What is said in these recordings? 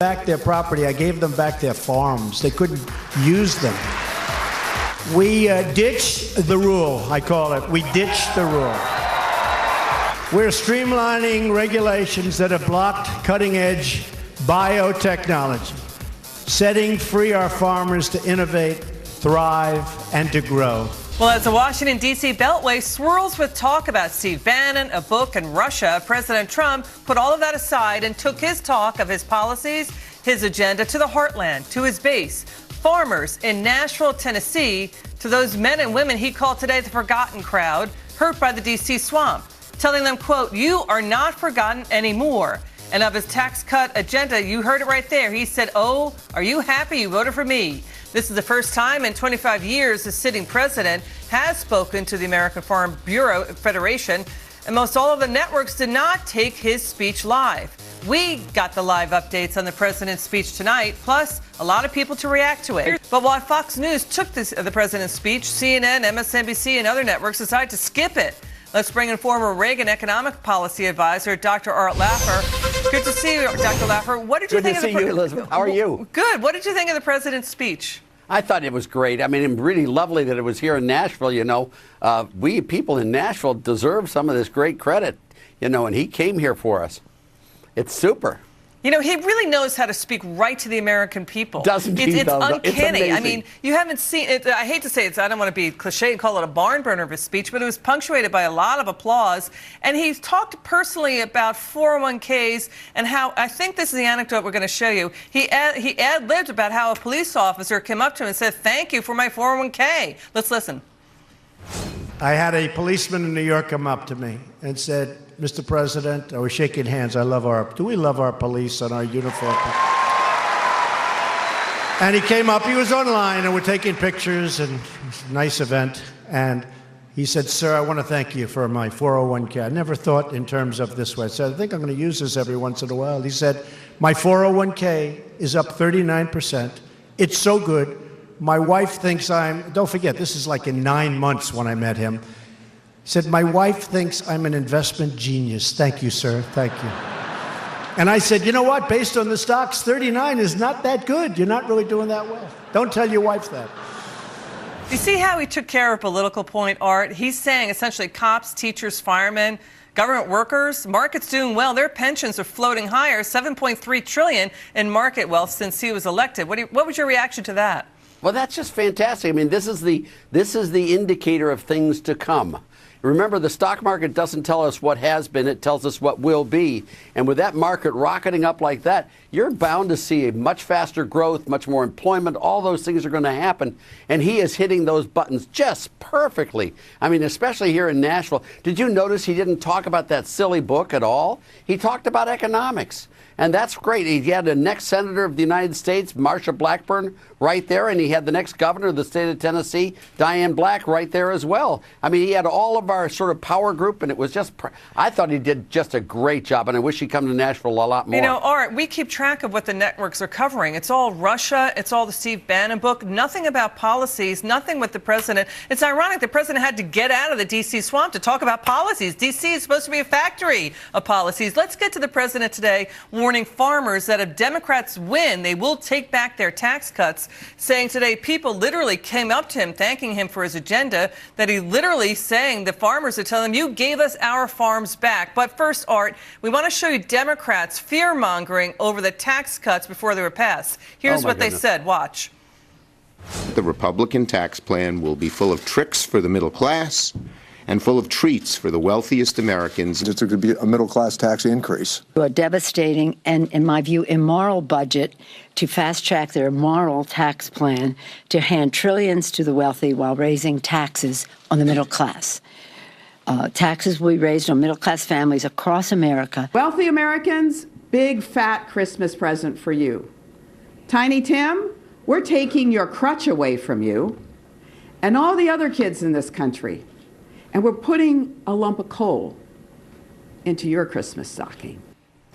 back their property. I gave them back their farms. They couldn't use them. We ditched the rule, I call it. We ditched the rule. We're streamlining regulations that have blocked cutting-edge biotechnology, setting free our farmers to innovate, thrive, and to grow. Well, as the Washington, D.C. Beltway swirls with talk about Steve Bannon, a book, and Russia, President Trump put all of that aside and took his talk of his policies, his agenda to the heartland, to his base, farmers in Nashville, Tennessee, to those men and women he called today the forgotten crowd, hurt by the D.C. swamp, telling them, quote, "You are not forgotten anymore." And of his tax cut agenda, you heard it right there. He said, "Oh, are you happy you voted for me?" This is the first time in 25 years the sitting president has spoken to the American Farm Bureau Federation, and most all of the networks did not take his speech live. We got the live updates on the president's speech tonight, plus a lot of people to react to it. But while Fox News took the president's speech, CNN, MSNBC, and other networks decided to skip it. Let's bring in former Reagan economic policy advisor, Dr. Art Laffer. Good to see you, Dr. Laffer. What did you think of the you, Elizabeth. How are you? Good. What did you think of the president's speech? I thought it was great. I mean, it's really lovely that it was here in Nashville, you know. We people in Nashville deserve some of this great credit, you know, and he came here for us. It's super. You know, he really knows how to speak right to the American people. Doesn't he? It's uncanny. It's I mean, you haven't seen it. I hate to say it. I don't want to be cliche and call it a barn burner of a speech, but it was punctuated by a lot of applause. And he talked personally about 401ks and how, I think this is the anecdote we're going to show you. He ad-libbed about how a police officer came up to him and said, "Thank you for my 401k. Let's listen. I had a policeman in New York come up to me and said, "Mr. President," I was shaking hands. Do we love our police and our uniform? And he came up, he was online, and we're taking pictures, and it's a nice event. And he said, "Sir, I want to thank you for my 401k. I never thought in terms of this way." I said, "I think I'm going to use this every once in a while." He said, "My 401k is up 39%. It's so good. My wife thinks don't forget, this is like in 9 months when I met him. He said, "My wife thinks I'm an investment genius." Thank you, sir. Thank you. And I said, "You know what? Based on the stocks, 39 is not that good. You're not really doing that well. Don't tell your wife that." You see how he took care of a political point, Art? He's saying essentially cops, teachers, firemen, government workers, markets doing well. Their pensions are floating higher, $7.3 trillion in market wealth since he was elected. What was your reaction to that? Well, that's just fantastic. I mean, this is the indicator of things to come. Remember, the stock market doesn't tell us what has been, it tells us what will be. And with that market rocketing up like that, you're bound to see a much faster growth, much more employment. All those things are going to happen. And he is hitting those buttons just perfectly. I mean, especially here in Nashville. Did you notice he didn't talk about that silly book at all? He talked about economics. And that's great. He had the next senator of the United States, Marsha Blackburn, right there. And he had the next governor of the state of Tennessee, Diane Black, right there as well. I mean, he had all of our sort of power group, and it was just, I thought he did just a great job. And I wish he'd come to Nashville a lot more. You know, Art, we keep track of what the networks are covering. It's all Russia. It's all the Steve Bannon book. Nothing about policies, nothing with the president. It's ironic the president had to get out of the D.C. swamp to talk about policies. D.C. is supposed to be a factory of policies. Let's get to the president today, warning farmers that if Democrats win, they will take back their tax cuts, saying today people literally came up to him thanking him for his agenda, that he literally saying the farmers are telling him, "You gave us our farms back." But first, Art, we want to show you Democrats fear-mongering over the tax cuts before they were passed. Here's what they said. Watch. The Republican tax plan will be full of tricks for the middle class and full of treats for the wealthiest Americans. It's going to be a middle-class tax increase. A devastating and, in my view, immoral budget to fast-track their immoral tax plan to hand trillions to the wealthy while raising taxes on the middle class. Taxes will be raised on middle-class families across America. Wealthy Americans, big, fat Christmas present for you. Tiny Tim, we're taking your crutch away from you and all the other kids in this country. And we're putting a lump of coal into your Christmas stocking.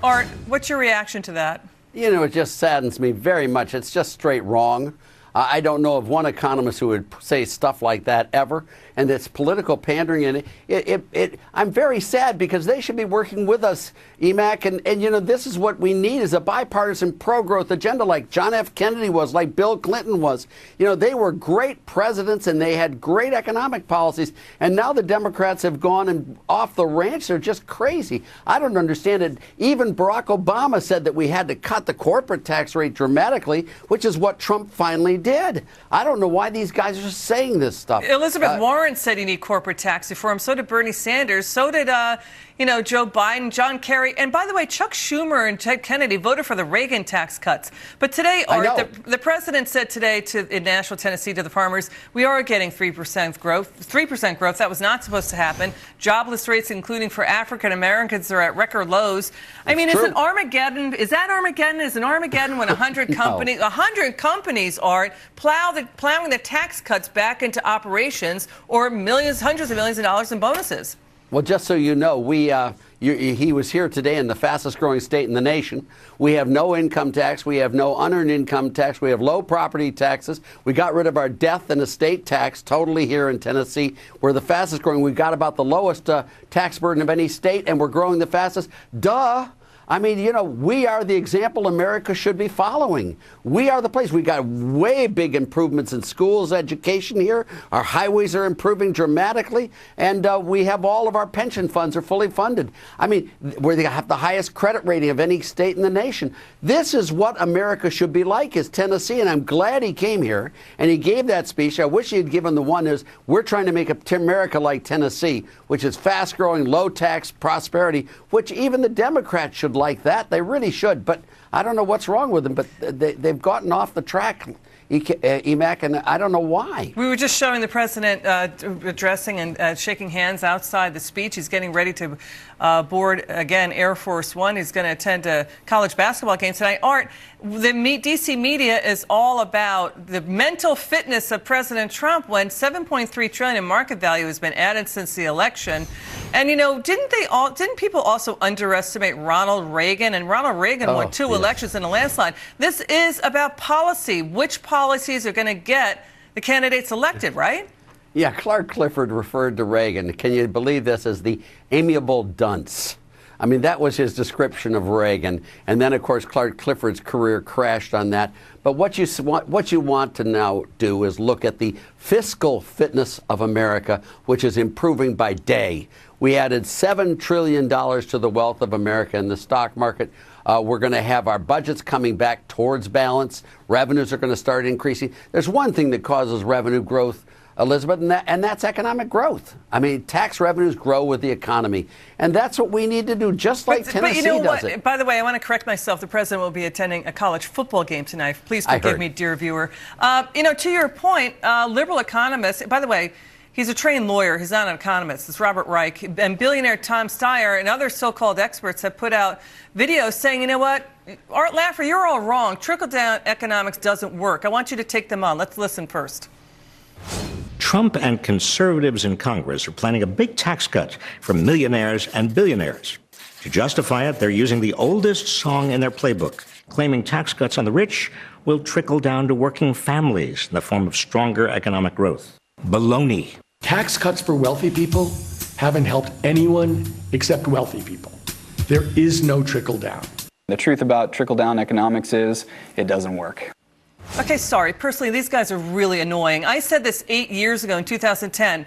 Art, what's your reaction to that? You know, it just saddens me very much. It's just straight wrong. I don't know of one economist who would say stuff like that ever. And it's political pandering. And I'm very sad because they should be working with us, Emac. And you know, this is what we need is a bipartisan pro-growth agenda like John F. Kennedy was, like Bill Clinton was. You know, they were great presidents and they had great economic policies. And now the Democrats have gone and off the ranch. They're just crazy. I don't understand it. Even Barack Obama said that we had to cut the corporate tax rate dramatically, which is what Trump finally did. I don't know why these guys are saying this stuff. Elizabeth Warren said you need corporate tax reform. So did Bernie Sanders. So did, Joe Biden, John Kerry. And by the way, Chuck Schumer and Ted Kennedy voted for the Reagan tax cuts. But today, Art, the president said today in Nashville, Tennessee, to the farmers, we are getting 3% growth. 3% growth. That was not supposed to happen. Jobless rates, including for African Americans, are at record lows. I mean, is it Armageddon? Is that Armageddon? Is it Armageddon when 100 companies, 100 companies, Art, plowing the tax cuts back into operations, or millions, hundreds of millions of dollars in bonuses? Well, just so you know, he was here today in the fastest growing state in the nation. We have no income tax. We have no unearned income tax. We have low property taxes. We got rid of our death and estate tax totally here in Tennessee. We're the fastest growing. We've got about the lowest tax burden of any state, and we're growing the fastest. Duh. I mean, you know, we are the example America should be following. We are the place. We got way big improvements in schools, education here. Our highways are improving dramatically, and we have all of our pension funds are fully funded. I mean, we have the highest credit rating of any state in the nation. This is what America should be like, is Tennessee, and I'm glad he came here and he gave that speech. I wish he had given the one is we're trying to make America like Tennessee, which is fast-growing, low-tax prosperity, which even the Democrats should like that. They really should. But I don't know what's wrong with them, but they've gotten off the track, Emac, and I don't know why. We were just showing the president addressing and shaking hands outside the speech. He's getting ready to board, again, Air Force One. He's going to attend a college basketball game tonight. Art, the D.C. media is all about the mental fitness of President Trump when $7.3 trillion in market value has been added since the election. And, you know, didn't people also underestimate Ronald Reagan? And Ronald Reagan won two elections in a landslide. This is about policy. Which policies are going to get the candidates elected, right? Yeah, Clark Clifford referred to Reagan. Can you believe this, as the amiable dunce? I mean, that was his description of Reagan. And then, of course, Clark Clifford's career crashed on that. But what you want to now do is look at the fiscal fitness of America, which is improving by day. We added $7 trillion to the wealth of America in the stock market. We're going to have our budgets coming back towards balance. Revenues are going to start increasing. There's one thing that causes revenue growth, Elizabeth, and that's economic growth. I mean, tax revenues grow with the economy. And that's what we need to do, just like Tennessee you know does what? it. By the way, I want to correct myself. The president will be attending a college football game tonight. Please forgive me, dear viewer. To your point, liberal economists, by the way, he's a trained lawyer. He's not an economist. It's Robert Reich. And billionaire Tom Steyer and other so-called experts have put out videos saying, you know what, Art Laffer, you're all wrong. Trickle-down economics doesn't work. I want you to take them on. Let's listen first. Trump and conservatives in Congress are planning a big tax cut for millionaires and billionaires. To justify it, they're using the oldest song in their playbook, claiming tax cuts on the rich will trickle down to working families in the form of stronger economic growth. Baloney. Tax cuts for wealthy people haven't helped anyone except wealthy people. There is no trickle down. The truth about trickle-down economics is it doesn't work. Okay, sorry. Personally, these guys are really annoying. I said this 8 years ago in 2010.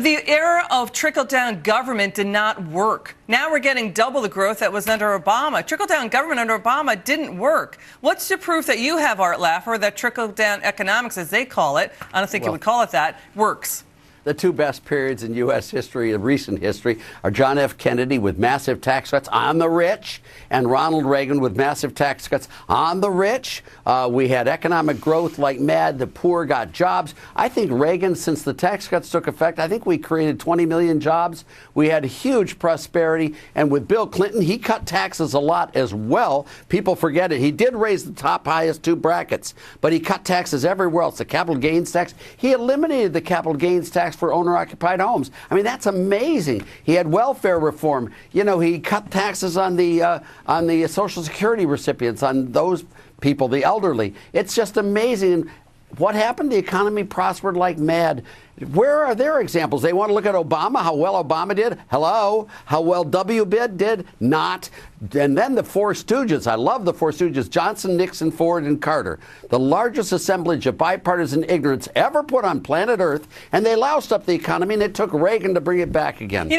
The era of trickle-down government did not work. Now we're getting double the growth that was under Obama. Trickle-down government under Obama didn't work. What's the proof that you have, Art Laffer, that trickle-down economics, as they call it, I don't think you would call it that, works? The two best periods in U.S. history, of recent history, are John F. Kennedy with massive tax cuts on the rich and Ronald Reagan with massive tax cuts on the rich. We had economic growth like mad. The poor got jobs. I think Reagan, since the tax cuts took effect, I think we created 20 million jobs. We had huge prosperity. And with Bill Clinton, he cut taxes a lot as well. People forget it. He did raise the top highest two brackets, but he cut taxes everywhere else. The capital gains tax, he eliminated the capital gains tax for owner-occupied homes. I mean, that's amazing. He had welfare reform. You know, he cut taxes on the Social Security recipients, on those people, the elderly. It's just amazing. What happened? The economy prospered like mad. Where are their examples? They want to look at Obama, how well Obama did? Hello. How well WBID did? Not. And then the Four Stooges. I love the Four Stooges. Johnson, Nixon, Ford, and Carter. The largest assemblage of bipartisan ignorance ever put on planet Earth. And they loused up the economy, and it took Reagan to bring it back again.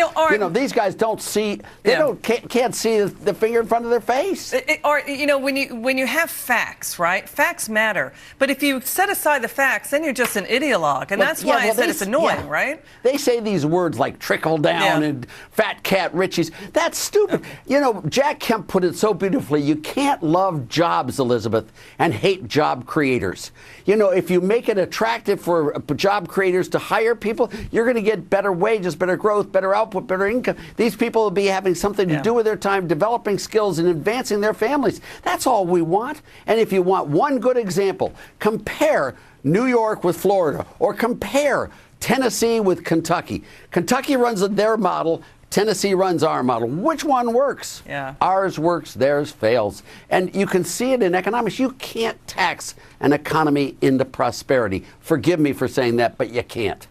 These guys don't see, can't see the finger in front of their face. When you have facts, right? Facts matter. But if you set aside the facts, then you're just an ideologue. And that's why I said it's annoying, right? They say these words like trickle down and fat cat richies. That's stupid. Jack Kemp put it so beautifully. You can't love jobs, Elizabeth, and hate job creators. If you make it attractive for job creators to hire people, you're going to get better wages, better growth, better output, better income. These people will be having something to do with their time, developing skills and advancing their families. That's all we want. And if you want one good example, compare New York with Florida, or compare Tennessee with Kentucky. Kentucky runs their model. Tennessee runs our model. Which one works? Yeah. Ours works, theirs fails. And you can see it in economics. You can't tax an economy into prosperity. Forgive me for saying that, but you can't.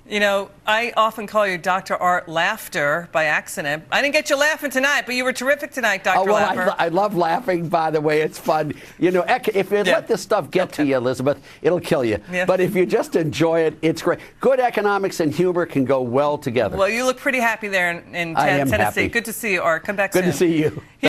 I often call you Dr. Art Laughter by accident. I didn't get you laughing tonight, but you were terrific tonight, Dr. Laughter. I love laughing, by the way. It's fun. If you let this stuff get to you, Elizabeth, it'll kill you. Yeah. But if you just enjoy it, it's great. Good economics and humor can go well together. Well, you look pretty happy there in I am Tennessee. happy. Good to see you, Art. Come back soon. Good to see you.